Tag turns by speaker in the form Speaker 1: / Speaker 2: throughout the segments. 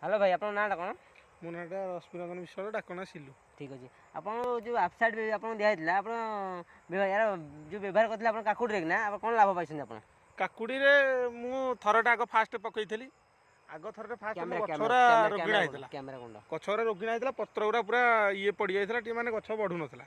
Speaker 1: Hello भाई आपन नाटा कौन
Speaker 2: मो नाटा रश्मिरंजन विश्वास डाकना सिलु।
Speaker 1: ठीक अच्छे आप जो वेबसाइट आपको दिखाई आप यार जो व्यवहार करते आप काकुड़ी ना आप कौन लाभ पाई आप
Speaker 2: काकुड़ी मु थरटा आग फास्ट पकईली आग थरटे फास्ट गछरा रोगिणा होता
Speaker 1: कैमेरा कौन
Speaker 2: गछरा रोगिणा होता पत्र गुरा पूरा ये पड़ जाता टे मैंने गछ बढ़ू नाला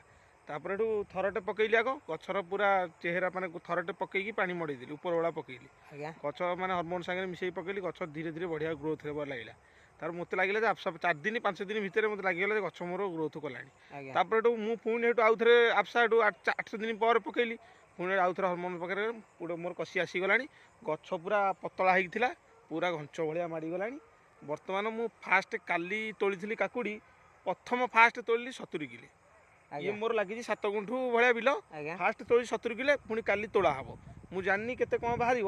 Speaker 2: तापर थरटे पकईली आग गछर पूरा चेहरा मैंने थरटे पकईकी पानी मड़ेदेली ऊपर वाला पकईली गछ मैंने हरमोन सागर मिसई पकईली गछ धीरे धीरे बढ़िया ग्रोथ लगे तार मत लगे आपसा 4 दिन 5 दिन भितर मत लगे गछ मोर ग्रोथ कलापर मुझे आउ थे आपसा 8 दिन पर पकईली पुणी आउ थे हरमोन पकड़े पूरा मोर कषि आसीगला गछ पूरा पतला होता पूरा घंच भाया माड़गला बर्तमान मु फास्ट काली तोली काकुड़ी प्रथम फास्ट तोली 70 किले ये मोर लगी 7 गुंठू भाया बिल फास्ट तोली 70 किले पुणी काली तोला हम मु जानी केते कौन बाहर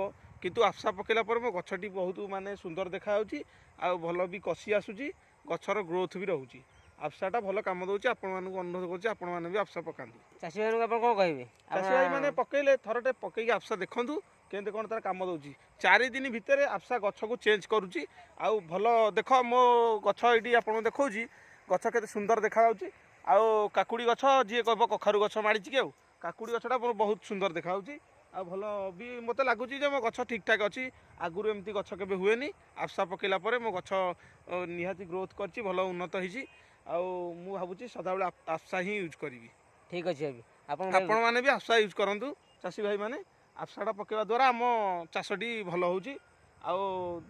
Speaker 2: किंतु आफसा पकेला पर मो गछटी बहुत माने सुंदर देखा भल भी कषि आसूची गछर ग्रोथ भी रोचे आफसाटा भल कम दूसरी आपण अनुरोध कर भी आफसा पकातु
Speaker 1: चाषी भाई कौन कहे
Speaker 2: चाषी भाई मैंने पकईले थरटे पकईकी आफसा देखूँ केमती कौन तार कम दूसरी 4 दिन भितर आफसा गछ को चेंज करुच्ची आउ भल देख मो गछ ये आपको देखा गछ के सुंदर देखा आउ काकुड़ी गछ जी कह कखारू गछ माड़ी कि आउ काकुड़ी गछटा बहुत सुंदर देखा आ भल भी मत लगुच मो गछ ठीक ठाक अच्छी आगुरी एमती गछ के हुए आफसा पकईला मो गछ निहाती ग्रोथ कर भल उन्नत होती भावुँ सदाबे आफसा ही यूज करी।
Speaker 1: ठीक अच्छे
Speaker 2: आपण मैंने भी आफसा यूज करूँ चाषी भाई मैंने आफसाटा पकड़ा द्वारा आम चाषटी भल हो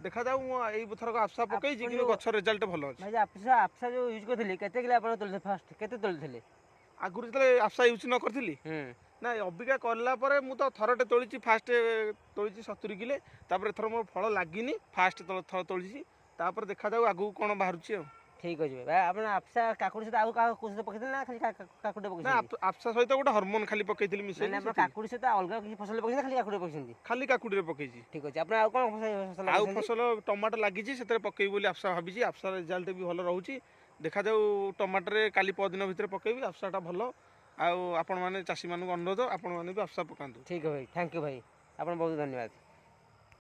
Speaker 2: देखा जाऊ थरक आफसा पकई गछ रिजल्ट भल अच्छे
Speaker 1: आफसा जो यूज करते फास्ट केते तोली
Speaker 2: आगुरी जो आफसा यूज न करी ना अबिका कला मु तो थरटे तोली फास्ट तोली 70 किले तापर थर मोर फल लगिनी फास्ट थर तोली देखा जाऊ आगू कौन बाहर।
Speaker 1: ठीक अच्छे भाई आप आफसा काकुड़ी सहित आउ पकई ना खाली काकुड़ी पकई
Speaker 2: आफसा सहित गोटे हरमोन खाली पकईली मिसे
Speaker 1: काकुड़ी सहित अलग किसी फसल पकई खाली काकुड़ी पकई
Speaker 2: खाली काकुड़ी पकई। ठीक
Speaker 1: अच्छे आप कौन
Speaker 2: आउ फसल टमाटर लगी से पकई बोली आफसा भाभी आफसा रिजल्ट भी भल रोचे देखा जाऊ टमाटर काली परदिन भितर पकईबी आफसाटा भल आपण मैंने चाषी मानक अनुरोध आपण मैंने भी आफसा पकातु।
Speaker 1: ठीक है भाई थैंक यू भाई आप बहुत धन्यवाद।